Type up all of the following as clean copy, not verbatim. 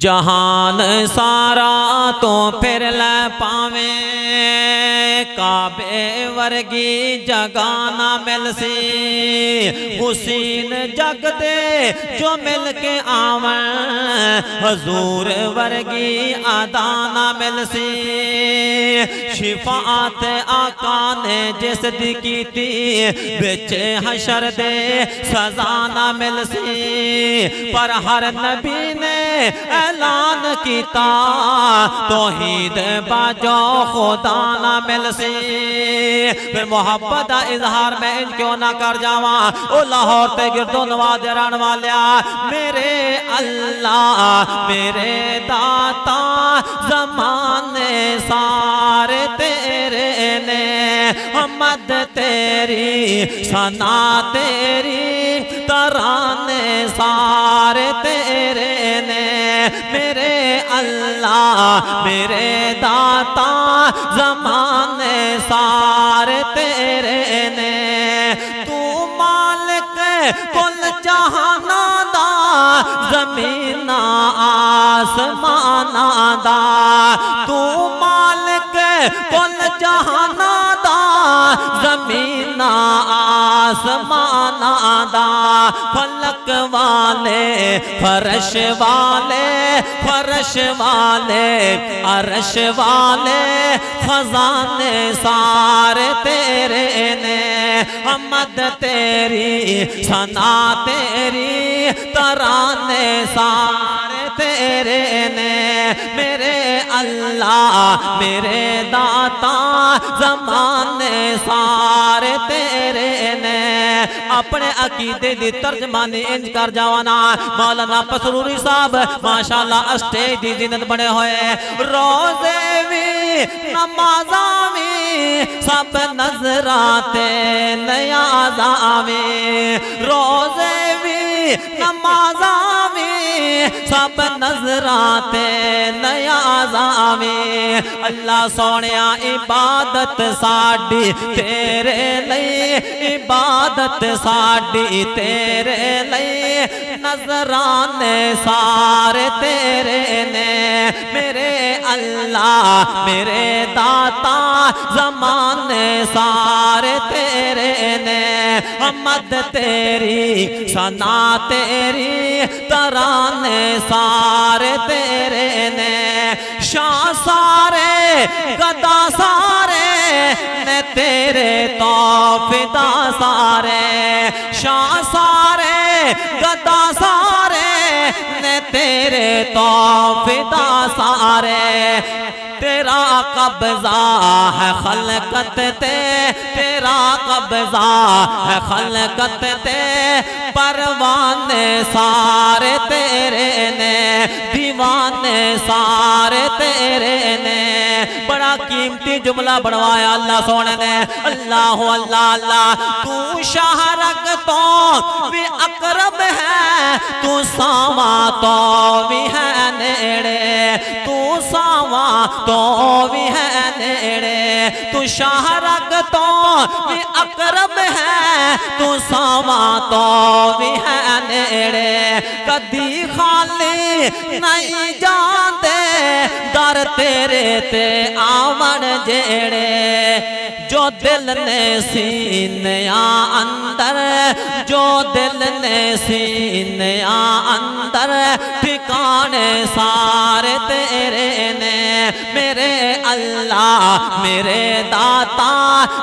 جہان سارا تو پھر لے پاویں کعبے ورگی جگہ نہ مل سی حسین جگ دے جو مل کے آویں حضور ورگی ادا نہ مل سی شفاعت آقا نے جس دی کیتی بچ حشر دے سزا نہ مل سی پر ہر نبی نے اعلان کیتا توحید باجو خدا نہ مل سی پھر محبت دا اظہار میں ان کیوں نہ کر جاواں او لاہور تے گردو نواز ران والیا میرے اللہ میرے داتا زمانے سارے تیرے نے حمد تیری ثنا تیری ترانے سارے تیرے نے میرے اللہ میرے داتا زمانے سارے تیرے نے تو مالک کل جہانا دا زمین آسمان دا تو مالک کل جہانا دا زمین آسمان دا فلک والے فرش والے فرش والے عرش والے خزانے سارے تیرے نے حمد تیری ثنا تیری ترانے سارے تیرے نے میرے اللہ میرے داتا زمانے سارے تیرے نے اپنے عقیدے دی ترجمانی انج کر جاوانا مولانا پسروری صاحب ماشاءاللہ اسٹیج دی زینت بنے ہوئے روزے بھی نمازاں بھی سب نظراتے نیازاں بھی روزے بھی نمازاں بھی سب نظراتے نیازاں بھی اللہ سونیا عبادت ساڈی تیرے لئی عبادت ساڈی تیرے لئی نظرانے سارے تیرے نے میرے اللہ میرے داتا زمانے سارے تیرے نے حمد تیری ثنا تیری ترانے سارے تیرے نے شاہ سارے گدا سارے نے تیرے تو فدا سارے شاہ سارے گدا سارے نے تیرے تو فدا سارے تیرا قبضہ ہے خلقت تے تیرا قبضہ ہے خلقت تے پروانے سارے تیرے نے دیوانے سارے تیرے نے بڑا قیمتی جملہ بڑھوایا اللہ سونے نے اللہ اللہ اللہ تو شہرک تو بھی اقرب ہے تو ساواں تو بھی ہے نیڑے تو ساواں تو بھی ہے نیڑے تو شہرک تو بھی اقرب ہے تو ساواں تو بھی ہے نیڑے کدی خالی نہیں جاندے در تیرے تے آمن جیڑے جو دل نے سینیاں اندر جو دل نے سینیاں اندر ٹھکانے سارے تیرے نے میرے اللہ میرے داتا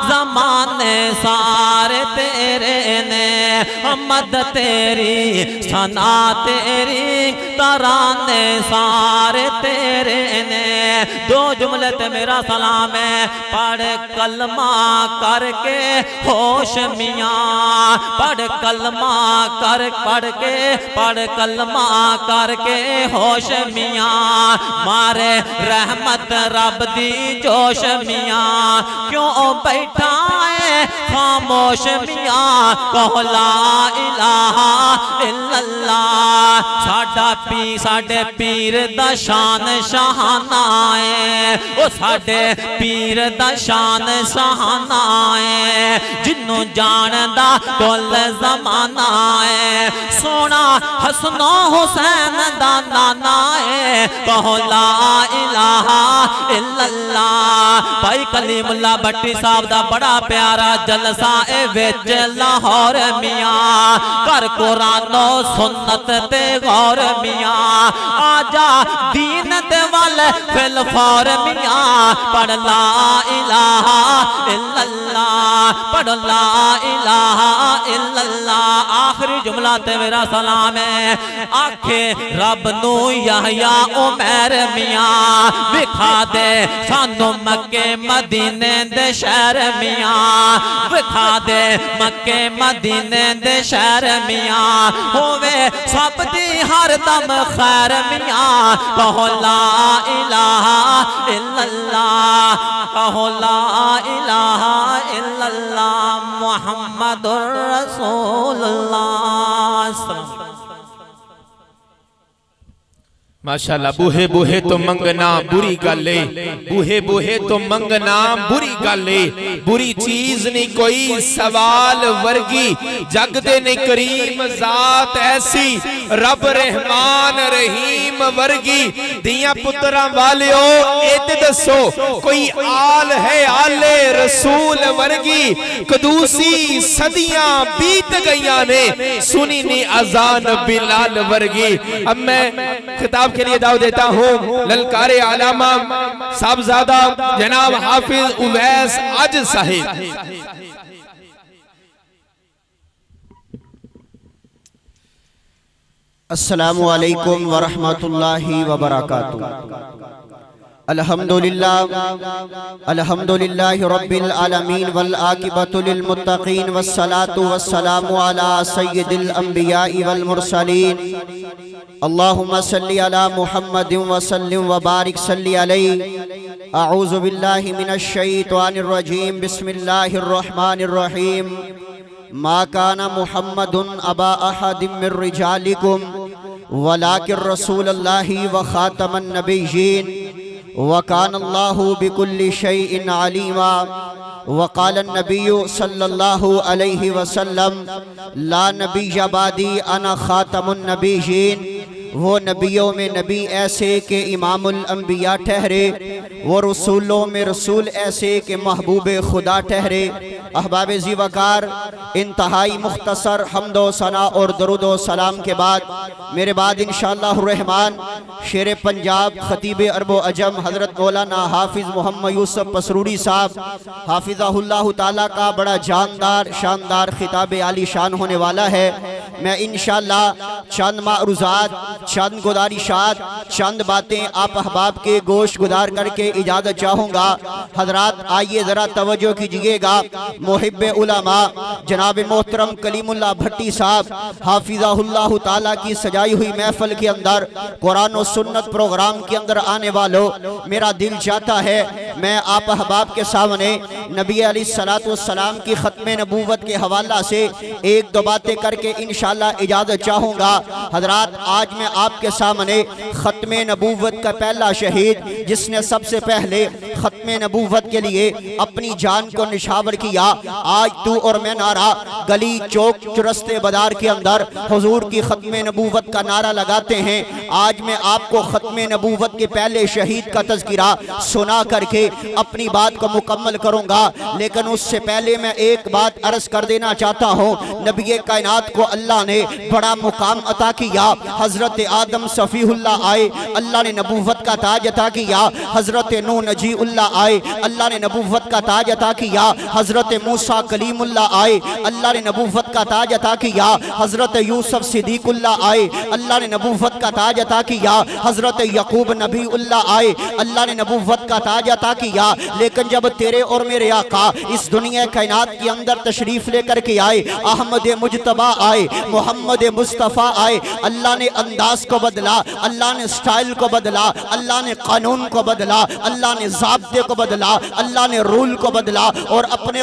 زمانے سارے تیرے نے حمد تیری ثنا تیری ترانے سارے تیرے نے دو جملے تے میرا سلام ہے پڑھ کلمہ کر کے ہوش میاں پڑھ کلمہ کر پڑھ کلمہ کر کے ہوش میاں مارے رحمت رب دی جوش میاں کیوں بیٹھا ہے خاموش میاں کہو لا الہ الا اللہ ساڈے پیر دا شان شہانہ ہے او ساڈے پیر دا شان شہانہ ہے جنوں جاندا کل زمانہ ہے سونا حسن و حسین دا نانا ہے کہو لا الہ الا اللہ۔ بھائی کلیم اللہ بٹی صاحب دا بڑا پیارا جلسہ اے وچ لاہور میاں، کر قرآن و سنت تے غور میاں، آجا دین تے والے فی الفور میاں، پڑھ لا الہ الا اللہ، پڑھ لا الہ الا اللہ۔ آخری جملہ تے میرا سلام ہے، آکھے رب نو یحییٰ عمیر میاں، بکھا دے سانو مکے مدینے دے شہر میاں، بکھا دے مکے مدینے دے شہر میاں، ہووے سب دی ہر دم خیر میاں، کہو لا الہ الا اللہ، کہو لا الہ الا اللہ محمد رسول اللہ۔ ماشاءاللہ بوہے بوہے تو منگنا بری گالے، بوہے بوہے تو منگنا بری گالے، بری چیز نہیں کوئی سوال ورگی، جگ دے نے کریم ذات ایسی، رب رحمان رحیم ورگی، دیاں پتران والیو ایت دسو کوئی آل ہے آل رسول ورگی، قدوسی صدیاں بیت گئیاں نے سنی نی اذان بلال ورگی۔ اب میں خطاب کے لیے دعوت دیتا ہوں للکار علامہ صاحبزادہ جناب حافظ اویس اج صاحب۔ السلام علیکم ورحمۃ اللہ وبرکاتہ۔ الحمدللہ رب العالمین والعاقبۃ للمتقین والصلاة والسلام علی سید الانبیاء والمرسلین، اللہم صلی علی محمد وسلم وبارک صلی علیہ۔ اعوذ باللہ من الشیطان الرجیم، بسم اللہ الرحمن الرحیم۔ ما کان محمد ابا احد من رجالکم ولکن رسول اللہ وخاتم النبیین وکان اللہ بکل شیء علیما۔ وقال النبی صلی اللہ علیہ وسلم لا نبی بعدی انا خاتم النبیین۔ وہ نبیوں میں نبی ایسے کہ امام الانبیاء ٹھہرے، وہ رسولوں میں رسول ایسے کہ محبوب خدا ٹھہرے۔ احباب ذی وقار، انتہائی مختصر حمد و ثنا اور درود و سلام کے بعد میرے بعد انشاءاللہ الرحمن شیر پنجاب خطیب عرب و عجم حضرت مولانا حافظ محمد یوسف پسروری صاحب حافظہ اللہ تعالیٰ کا بڑا جاندار شاندار خطاب عالی شان ہونے والا ہے۔ میں انشاءاللہ چند معروضات، چند گزارشات، چند باتیں آپ احباب کے گوش گدار کر کے اجازت چاہوں گا۔ حضرات آئیے ذرا توجہ کیجئے گا، محب علماء جناب محترم کلیم اللہ بھٹی صاحب حافظہ اللہ تعالیٰ کی سجائی ہوئی محفل کے اندر، قرآن و سنت پروگرام کے اندر آنے والوں، میرا دل چاہتا ہے میں آپ احباب کے سامنے نبی علیہ السلام کی ختم نبوت کے حوالہ سے ایک دو باتیں کر کے انشاءاللہ اجازت چاہوں گا۔ حضرات آج میں آپ کے سامنے ختم نبوت کا پہلا شہید جس نے سب سے پہلے ختم نبوت کے لیے اپنی جان کو نشاور کیا، آج تو اور میں نعرہ گلی چوک چرستے بازار کے اندر حضور کی ختم نبوت کا نعرہ لگاتے ہیں۔ آج میں آپ کو ختم نبوت کے پہلے شہید کا تذکرہ سنا کر کے اپنی بات کو مکمل کروں گا، لیکن اس سے پہلے میں ایک بات عرض کر دینا چاہتا ہوں۔ نبی کائنات کو اللہ نے بڑا مقام عطا کیا، حضرت آدم صفیہ اللہ آئے، اللہ نے نبوت کا تاج عطا کیا۔ حضرت نوح نجی اللہ آئے، اللہ نے نبوت کا تاج عطا کیا۔ حضرت موسیٰ کلیم اللہ آئے، اللہ نے نبوت کا تاج عطا کیا۔ حضرت یوسف صدیق اللہ آئے، اللہ نے نبوت کا تاج عطا کیا۔ حضرت یعقوب نبی اللہ آئے، اللہ نے نبوت کا تاج عطا کیا۔ لیکن جب تیرے اور میرے آقا اس دنیا کائنات کے اندر تشریف لے کر کے آئے، احمد مجتبیٰ آئے، محمد مصطفیٰ آئے، اللہ نے انداز کو بدلا، اللہ نے سٹائل کو بدلا، اللہ نے قانون کو بدلا، اللہ نے ضابطے کو بدلا، اللہ نے رول کو بدلا، اور اپنے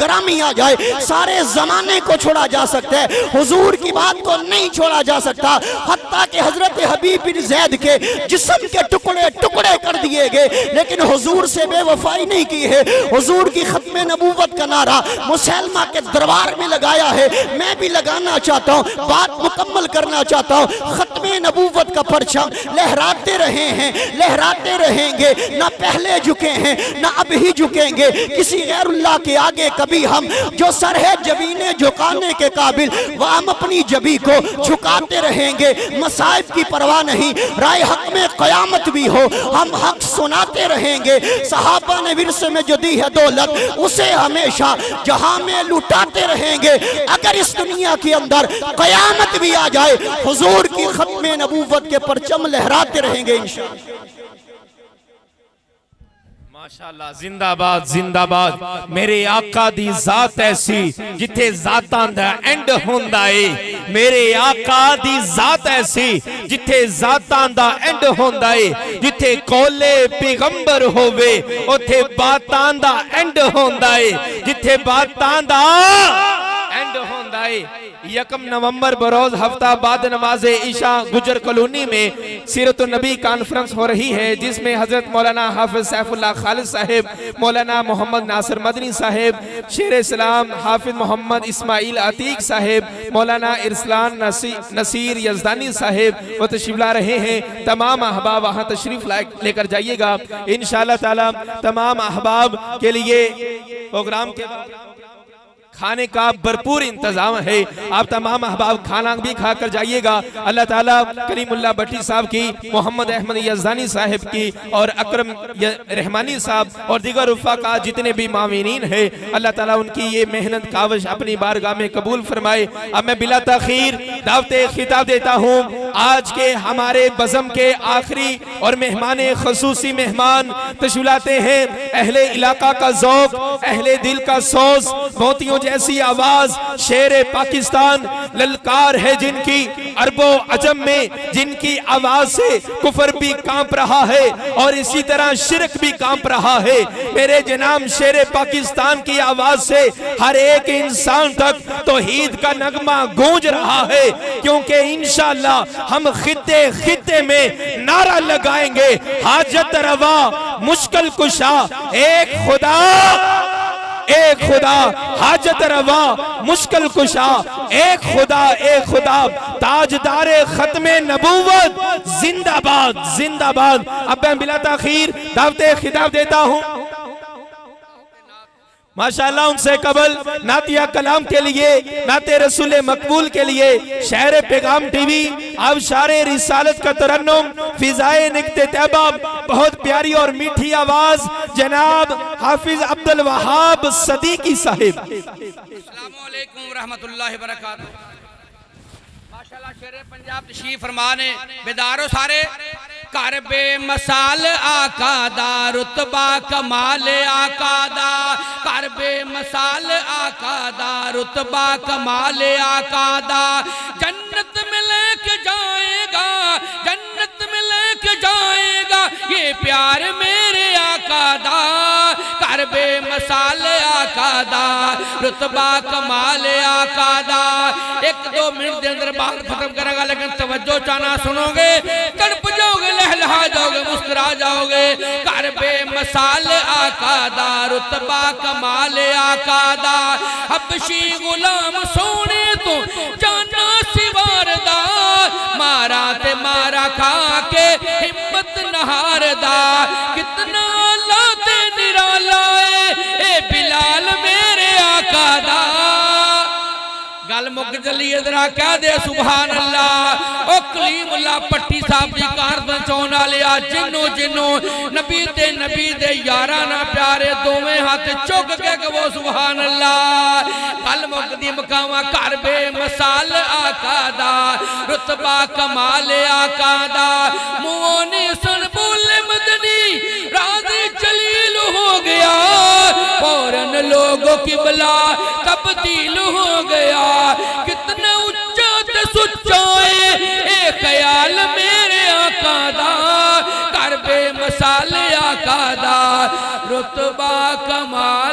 گرامی آ جائے سارے زمانے کو چھوڑا جا سکتا ہے، حضور کی بات کو نہیں چھوڑا جا سکتا۔ حتیٰ کہ حضرت حبیب بن زید کے جسم کے ٹکڑے ٹکڑے کر دیے گئے لیکن حضور سے بے وفائی نہیں کی ہے۔ حضور کی ختم نبوت کا نعرہ مسلمہ کے دربار میں لگایا ہے، میں بھی لگانا چاہتا ہوں، بات مکمل کرنا چاہتا ہوں۔ ختم نبوت کا پرچم لہراتے رہے ہیں، لہراتے رہیں گے، نہ پہلے جھکے ہیں نہ اب ہی جھکیں گے کسی غیر اللہ کے آگے کبھی ہم جو سر ہے جبینے جھکانے کے قابل وہ ہم اپنی جبی کو جھکاتے رہیں گے، مصائب کی پرواہ نہیں، رائے حق میں قیامت بھی ہو ہم حق سناتے رہیں گے۔ صحابہ نے ورثے میں جو دی ہے دولت اسے ہمیشہ جہاں میں لوٹاتے رہیں گے۔ اگر اس دنیا کے اندر قیامت بھی آ جائے حضور کی ختم نبوت کے پرچم لہراتے رہیں گے انشاءاللہ۔ ماشاءاللہ، زندہ باد زندہ باد۔ میرے آقا دی ذات ایسی جتھے ذاتاں دا اینڈ ہوندا اے، میرے آقا دی ذات ایسی جتھے ذاتاں دا اینڈ ہوندا اے، جتھے قولے پیغمبر ہووے اوتھے باتاں دا اینڈ ہوندا اے، جتھے باتاں دا اینڈ ہوندا اے۔ یکم نومبر بروز ہفتہ بعد نماز عشاء گجر کلونی میں سیرت النبی کانفرنس ہو رہی ہے، جس میں حضرت مولانا حافظ سیف اللہ خالد صاحب، مولانا محمد ناصر مدنی صاحب، شیر اسلام حافظ محمد اسماعیل عتیق صاحب، مولانا ارسلان نصیر یزدانی صاحب وہ تشریف لا رہے ہیں۔ تمام احباب وہاں تشریف لے کر جائیے گا انشاءاللہ تعالی۔ تمام احباب کے لیے پروگرام کے کھانے کا بھرپور انتظام ہے، آپ تمام احباب کھانا بھی کھا کر جائیے گا۔ اللہ تعالیٰ کریم اللہ بٹی صاحب کی، محمد احمد یزدانی صاحب کی اور اکرم رحمانی صاحب اور دیگر رفقا جتنے بھی معاونین ہیں، اللہ تعالیٰ ان کی یہ محنت کاوش اپنی بارگاہ میں قبول فرمائے۔ اب میں بلا تاخیر دعوت خطاب دیتا ہوں آج کے ہمارے بزم کے آخری اور مہمان خصوصی مہمان تشریف لاتے ہیں۔ اہل علاقہ کا ذوق، اہل دل کا سوز، موتیوں جیسی آواز، شیر پاکستان للکار ہے جن کی، عرب و عجم میں جن کی آواز سے کفر بھی کانپ رہا ہے اور اسی طرح شرک بھی کانپ رہا ہے۔ میرے جناب شیر پاکستان کی آواز سے ہر ایک انسان تک توحید کا نغمہ گونج رہا ہے، کیونکہ انشاءاللہ ہم خطے خطے میں نعرہ لگائیں گے، حاجت روا مشکل کشا ایک خدا، ایک خدا حاجت روا مشکل کشا، ایک خدا ایک خدا تاجدار ختم نبوت، زندہ باد زندہ باد۔ اب میں بلا تاخیر دعوت خطاب دیتا ہوں ماشاءاللہ ان سے قبل نعتیہ کلام کے لیے، نعت رسول مقبول کے لیے شہر پیغام ٹی وی ابشار رسالت کا ترنم فضائے نکت طیبہ، بہت پیاری اور میٹھی آواز جناب حافظ عبدالوہاب صدیقی صاحب۔ السلام علیکم ورحمت اللہ وبرکاتہ۔ ماشاءاللہ شیر پنجاب تشریف فرمانے بیدارو سارے۔ کر بے مثال آقا دا رتبہ کمال آقا دا، کر بے مثال آقا دا رتبہ کمال آقا دا، جنت میں لے کے جائے گا، جنت میں لے کے جائے گا یہ پیار میرے آقا دا، کر بے مثال آقا دا رتبہ کمال آقا دا۔ ایک دو منٹ دے اندر بات ختم کرے گا لیکن توجہ چانا سنو گے، کڑپ جاؤ گے، لہلہا جاؤ گے، مسکرا جاؤ گے۔ کر بے مثال آقا دا رتبہ کمال آقا دا، حبشی غلام سونے تو جانا سوار دا، مارا تے مارا کھا کے ہمت نہار دا، کتنا اللہ تے نرالا اے بلال میرے آقا دا۔ گل مک جلی ادرا کہہ دے سبحان اللہ۔ او کلیم اللہ پٹی صاحب جی کاردن چونا لیا، جنو جنو نبی دے یارانا پیارے دومیں ہاتھ چک کے کہ وہ سبحان اللہ۔ گل مک دی مقامہ کر بے مثال آقا دا رتبہ کمال آقا دا، موانی سن بول مدنی راضی جلیل ہو گیا، فوراً لوگوں کی بلا تبدیل ہو گیا، کتنا اچھا تے سچائے اے خیال میرے آقا دا، کر بے مثال آقا دا رتبہ کمال